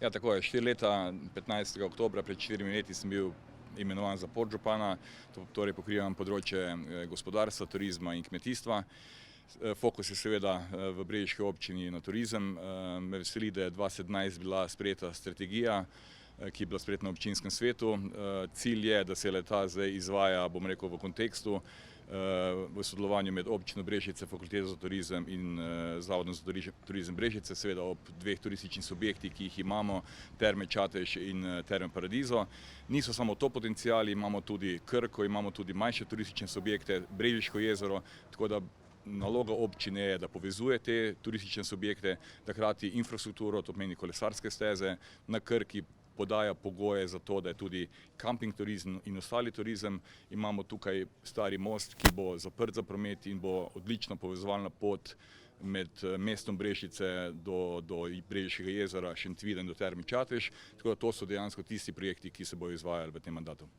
Ja, tako je. 4 leta, 15. oktobra pred 4 leti sem bil imenovan za podžupana, torej pokrivam področje gospodarstva, turizma in kmetijstva. Fokus je seveda v brežiški občini na turizem. Me veseli, da je 2017 bila sprejeta strategija, ki je bila sprejeta na občinskem svetu. Cilj je, da se le-ta zdaj izvaja, bom rekel, v kontekstu, v sodelovanju med občino Brežice, Fakulteto za turizem in Zavodom za turizem Brežice, seveda ob dveh turističnih subjektih, ki jih imamo, Terme Čatež in Terme Paradizo. Niso samo to potenciali, imamo tudi Krko, imamo tudi manjše turistične subjekte, Brežiško jezero, tako da naloga občine je, da povezuje te turistične subjekte, da hkrati infrastrukturo, to pomeni kolesarske steze, na Krki podaja pogoje za to, da je tudi kamping turizem in ostali turizem. Imamo tukaj stari most, ki bo zaprt za promet in bo odlična povezovalna pot med mestom Brežice do Brežiškega jezera, Šentvida in do Terme Čatež. Tako da to so dejansko tisti projekti, ki se bodo izvajali v tem mandatu.